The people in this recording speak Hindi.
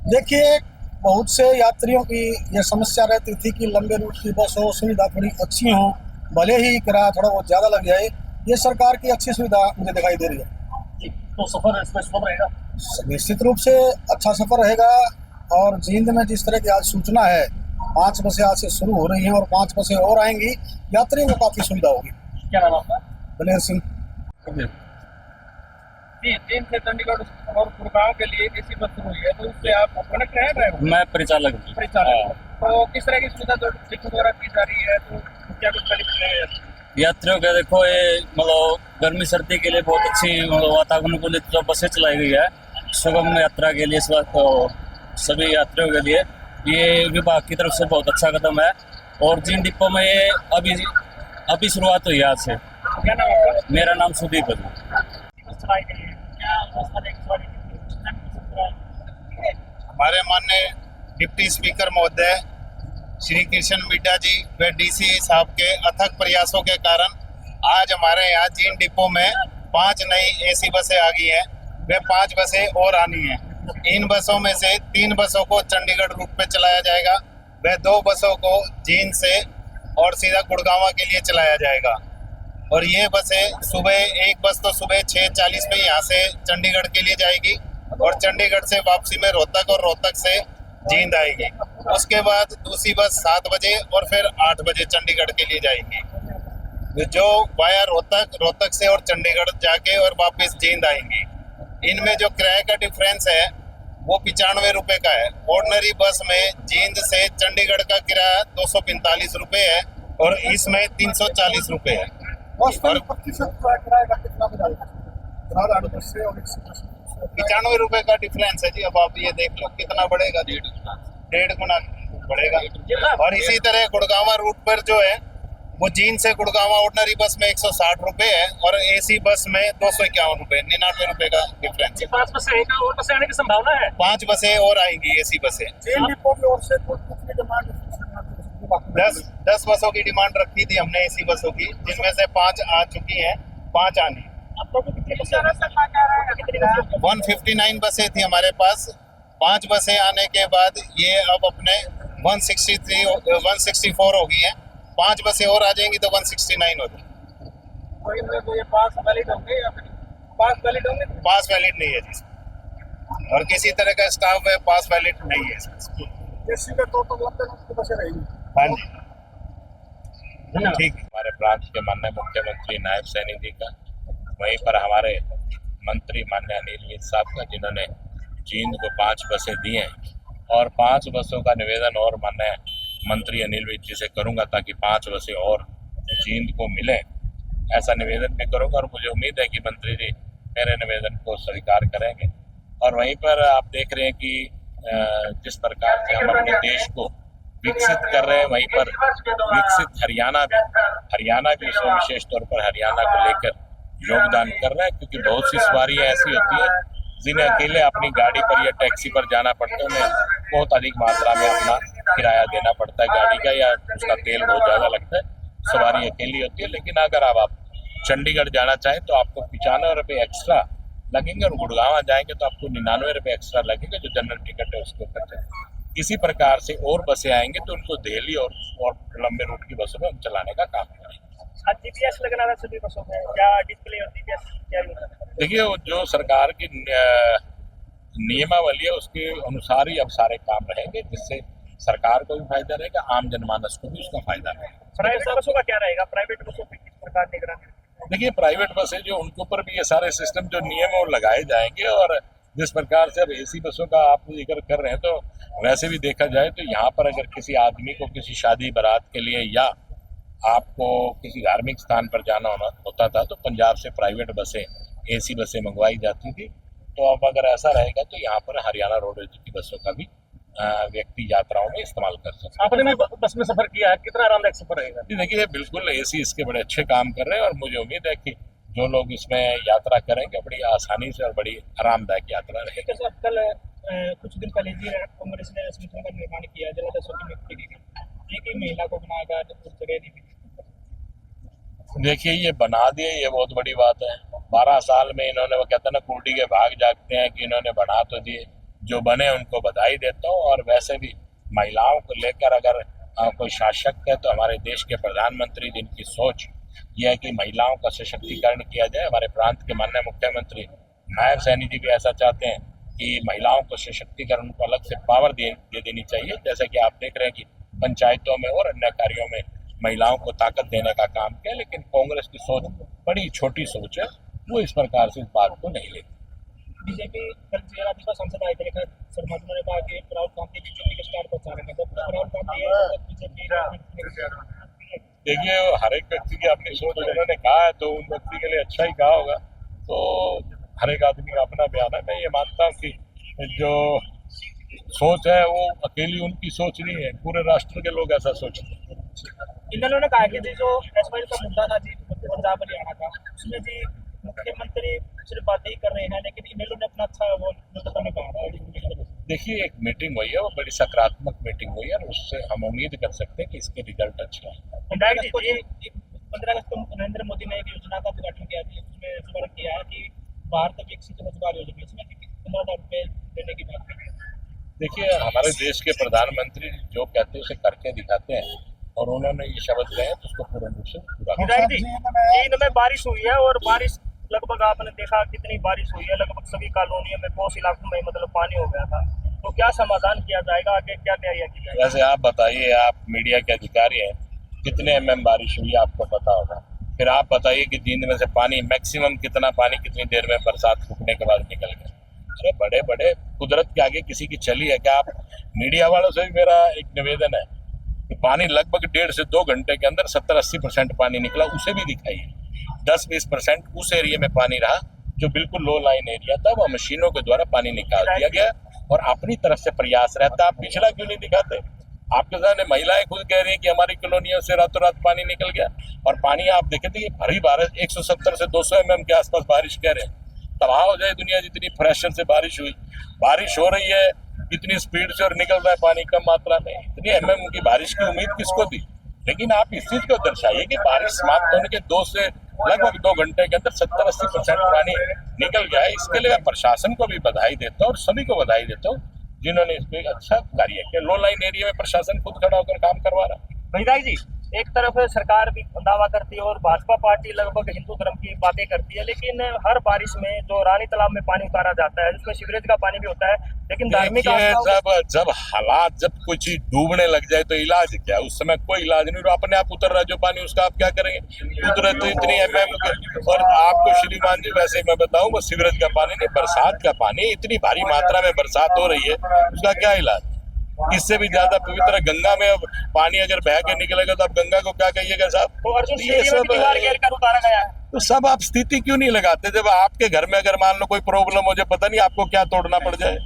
देखिए, बहुत से यात्रियों की यह समस्या रहती थी कि लंबे रूट की बस हो, सुविधा थोड़ी अच्छी हो, भले ही किराया थोड़ा बहुत ज़्यादा लग जाए। ये सरकार की अच्छी सुविधा मुझे दिखाई दे रही है। तो सफर इसमें सुगम रहेगा। निश्चित रूप से अच्छा सफ़र रहेगा। और जींद में जिस तरह की आज सूचना है, 5 बसें आज से शुरू हो रही हैं और 5 बसें और आएंगी। यात्रियों को काफ़ी सुविधा होगी। क्या नाम आपका? दलेर सिंह। जी, जींद से चंडीगढ़ और गुड़गांव के लिए एसी बस शुरू हुई है, तो उससे आप कनेक्ट हैं ड्राइवर? मैं परिचालक हूँ। परिचालक। तो किस तरह की सुविधा जो टिकट द्वारा की जा रही है, तो क्या कुछ बेनिफिट है? यात्रियों के देखो, ये मतलब गर्मी सर्दी के लिए बहुत अच्छी मतलब वातानुकूलित जो बसें चलाई गई है सुगम यात्रा के लिए। इस वक्त तो सभी यात्रियों के लिए ये विभाग की तरफ से बहुत अच्छा कदम है। और जिन डिपो में ये अभी शुरुआत हुई है आज से। क्या नाम आपका? मेरा नाम सुदीप है। बस चलाई के लिए क्या व्यवस्था है? सवारी हमारे माननीय डिप्टी स्पीकर महोदय श्री कृष्ण मिड्डा जी व डीसी साहब के अथक प्रयासों के कारण आज हमारे यहाँ जींद डिपो में 5 नई एसी बसें आ गई हैं। वे 5 बसें और आनी हैं। इन बसों में से 3 बसों को चंडीगढ़ रूट पे चलाया जाएगा, व 2 बसों को जींद से और सीधा गुड़गांव के लिए चलाया जाएगा। और ये बसें सुबह, एक बस तो सुबह 6:40 पे यहाँ से चंडीगढ़ के लिए जाएगी और चंडीगढ़ से वापसी में रोहतक और रोहतक से जींद आएगी। उसके बाद दूसरी बस 7 बजे और फिर 8 बजे चंडीगढ़ के लिए जाएगी, जो वाया रोहतक से और चंडीगढ़ जाके और वापस जींद आएंगी। इनमें जो किराए का डिफरेंस है वो 95 रुपये का है। ऑर्डिनरी बस में जींद से चंडीगढ़ का किराया 245 रुपये है और इसमें 340 रुपये है। और 95 रुपये का डिफरेंस है जी। अब आप ये देख लो कितना बढ़ेगा, 1.5 गुना बढ़ेगा। और इसी तरह गुड़गांव रूट पर जो है वो जींद से गुड़गांव ऑर्डिनरी बस में 160 रुपये है और एसी बस में 251 रुपये, 99 रुपये का डिफरेंस है। 5 बसें और बसें आने की संभावना है। 5 बसें और आएंगी एसी बसें। 10 बसों की डिमांड रखी थी हमने एसी बसों की, जिनमें से 5 आ चुकी हैं, 5 आनी। 159 बसें थी हमारे पास। 5 बसें आने के बाद ये अब अपने 164 हो गई हैं। 5 बसें और आ जाएंगी तो 169 होगी। पास वैलिड होंगे या फिर पास वैलिड होंगे? पास वैलिड नहीं है जी, और किसी तरह का स्टाफ है पास वैलिड नहीं है। हाँ जी, ठीक। हमारे प्रांत के माननीय मुख्यमंत्री नायब सैनी जी का, वहीं पर हमारे मंत्री माननीय अनिल विज साहब का, जिन्होंने जींद को 5 बसें दी हैं। और 5 बसों का निवेदन और माननीय मंत्री अनिल विज जी से करूंगा ताकि 5 बसें और जींद को मिले, ऐसा निवेदन भी करूंगा। और मुझे उम्मीद है कि मंत्री जी मेरे निवेदन को स्वीकार करेंगे। और वहीं पर आप देख रहे हैं कि जिस प्रकार से हम अपने देश को विकसित कर रहे हैं, वहीं पर विकसित हरियाणा भी इसमें विशेष तौर पर हरियाणा को लेकर योगदान कर रहा है। क्योंकि बहुत सी सवारियां ऐसी होती है जिन्हें अकेले अपनी गाड़ी पर या टैक्सी पर जाना पड़ता है, उन्हें बहुत अधिक मात्रा में अपना किराया देना पड़ता है गाड़ी का, या उसका तेल बहुत ज़्यादा लगता है। सवारी अकेली होती है। लेकिन अगर आप चंडीगढ़ जाना चाहें तो आपको 95 रुपये एक्स्ट्रा लगेंगे और गुड़गांव जाएंगे तो आपको 99 रुपये एक्स्ट्रा लगेंगे, जो जनरल टिकट है उसके ऊपर है। इसी प्रकार से और बसें आएंगे तो उनको दिल्ली और लंबे रूट की बसों में हम चलाने का काम करेंगे। जीपीएस लगना है सभी बसों में, क्या डिस्प्ले और जीपीएस क्या यूज है? देखिए, जो सरकार की नियमावली है उसके अनुसार ही अब सारे काम रहेंगे, जिससे सरकार को भी फायदा रहेगा, आम जनमानस को भी उसका फायदा रहेगा। प्राइवेट बसों का क्या रहेगा? प्राइवेट बसों पर किस प्रकार निगरानी? देखिए, प्राइवेट बसें जो उनके ऊपर भी ये सारे सिस्टम जो नियम है वो लगाए जाएंगे। और जिस प्रकार से अब एसी बसों का आप जिक्र कर रहे हैं, तो वैसे भी देखा जाए तो यहाँ पर अगर किसी आदमी को किसी शादी बारात के लिए या आपको किसी धार्मिक स्थान पर जाना होता था तो पंजाब से प्राइवेट बसें, एसी बसें मंगवाई जाती थी। तो अब अगर ऐसा रहेगा तो यहाँ पर हरियाणा रोडवेज की बसों का भी व्यक्ति यात्राओं में इस्तेमाल कर सकते हैं। आपने भी बस में सफर किया है, कितना आरामदायक सफर रहेगा? देखिए, बिल्कुल एसी इसके बड़े अच्छे काम कर रहे हैं और मुझे उम्मीद है कि जो लोग इसमें यात्रा करेंगे बड़ी आसानी से और बड़ी आरामदायक यात्रा रहेगी। कल कुछ दिन पहले जी कांग्रेस ने संगठन का निर्माण किया, जलादसों की नियुक्ति की, एक ही महिला को बनाकर जगह दी। देखिए, ये बना दिए, ये बहुत बड़ी बात है। 12 साल में इन्होंने, वो कहते हैं ना, कुर्डी के भाग जागते हैं, कि इन्होंने बना तो दिए। जो बने उनको बधाई देता हूँ। और वैसे भी महिलाओं को लेकर अगर कोई शासक है तो हमारे देश के प्रधानमंत्री जिनकी सोच यह है कि महिलाओं का सशक्तिकरण किया जाए, हमारे प्रांत के माननीय मुख्यमंत्री नायब सैनी जी भी ऐसा चाहते हैं कि महिलाओं को सशक्तिकरण को अलग से पावर दे देनी चाहिए। जैसे कि आप देख रहे हैं कि पंचायतों में और अन्य कार्यों में महिलाओं को ताकत देने का काम किया, लेकिन कांग्रेस की सोच बड़ी छोटी सोच है, वो इस प्रकार से इस बात को नहीं लेती। बीजेपी कल भाजपा सांसद आए थे, लेकिन शर्मा जी ने कहा कि राहुल गांधी बीजेपी के स्टार पर चाह रहे हैं, जब राहुल गांधी है बीजेपी। देखिए, हर एक व्यक्ति की अपनी सोच, उन्होंने कहा है तो उन व्यक्ति के लिए अच्छा ही कहा होगा। तो हर एक आदमी का अपना बयान है। मैं ये मानता हूँ कि जो सोच है वो अकेली उनकी सोच नहीं है, पूरे राष्ट्र के लोग ऐसा सोचते हैं। इन्होंने कहा कि जो एसवाई का मुद्दा था जी पंजाब हरियाणा का, उसमें जी मुख्यमंत्री सिर्फ बातें ही कर रहे हैं, लेकिन इन्होंने अपना अच्छा वो करने कहा। देखिए, एक मीटिंग हुई है, वो बड़ी सकारात्मक मीटिंग हुई है और उससे हम उम्मीद कर सकते हैं कि इसके रिजल्ट अच्छे हैं। 15 अगस्त को नरेंद्र मोदी ने एक योजना का उद्घाटन किया, उसमें स्मरण किया है कि भारत विकसित रोजगार योजना, इसमें 15,000 रुपये देने की बात करें। देखिए, हमारे देश के प्रधानमंत्री जो कहते हैं उसे करके दिखाते हैं, और उन्होंने ये शब्द लिया है तो उसको पूर्ण रूप से पूरा इनमें बारिश हुई है, और बारिश लगभग आपने देखा कितनी बारिश हुई है, लगभग सभी कॉलोनियों में, बहुत इलाकों में मतलब पानी हो गया था। तो क्या समाधान किया जाएगा, आगे क्या तैयारियां की जाएगी? वैसे आप बताइए, आप मीडिया के अधिकारी हैं, कितने mm बारिश हुई है आपको पता होगा। फिर आप बताइए कि दिन में से पानी मैक्सिमम कितना पानी कितनी देर में बरसात रुकने के बाद निकल गया। अरे बड़े बड़े कुदरत के आगे किसी की चली है क्या? आप मीडिया वालों से भी मेरा एक निवेदन है कि पानी लगभग 1.5 से 2 घंटे के अंदर 70-80% पानी निकला, उसे भी दिखाइए। 10-20% उस एरिया में पानी रहा जो बिल्कुल लो लाइन एरिया था, वो मशीनों के द्वारा पानी निकाल दिया गया, और अपनी तरफ से प्रयास रहता। आप पिछला क्यों नहीं दिखाते? आपके सामने महिलाएं खुद कह रही हैं कि हमारी कॉलोनियों से रातों रात पानी निकल गया, और पानी आप देखे थे भरी बारिश 170 से 200 mm के आसपास बारिश कह रहे हैं। तबाह हो जाए दुनिया, जितनी प्रेशर से बारिश हुई, बारिश हो रही है इतनी स्पीड से और निकल रहा है पानी कम मात्रा में, इतनी mm की बारिश की उम्मीद किसको थी? लेकिन आप इस चीज को दर्शाइए कि बारिश समाप्त होने के 2 से लगभग 2 घंटे के अंदर 70-80% पानी निकल गया है। इसके लिए मैं प्रशासन को भी बधाई देता हूँ और सभी को बधाई देता हूँ जिन्होंने इस पे अच्छा कार्य किया। लो लाइन एरिया में प्रशासन खुद खड़ा होकर काम करवा रहा है। विधायक जी, एक तरफ सरकार भी दावा करती है और भाजपा पार्टी लगभग हिंदू धर्म की बातें करती है, लेकिन हर बारिश में जो रानी तालाब में पानी उतारा जाता है, उसमें सीवरेज का पानी भी होता है, लेकिन धार्मिक जब हालात, जब कोई चीज डूबने लग जाए तो इलाज क्या? उस समय कोई इलाज नहीं, अपने आप उतर रहा है जो पानी, उसका आप क्या करेंगे? उतरे तो इतनी mm और आपको श्रीमान जी वैसे मैं बताऊं, वो सीवरेज का पानी नहीं, बरसात का पानी, इतनी भारी मात्रा में बरसात हो रही है, उसका क्या इलाज? इससे भी ज्यादा पवित्र गंगा में अब पानी अगर बह के निकलेगा तो आप गंगा को क्या कहिएगा साहब? तो ये सब उतारा गया है, तो सब आप स्थिति क्यों नहीं लगाते? जब आपके घर में अगर मान लो कोई प्रॉब्लम हो जाए, पता नहीं आपको क्या तोड़ना पड़ जाए।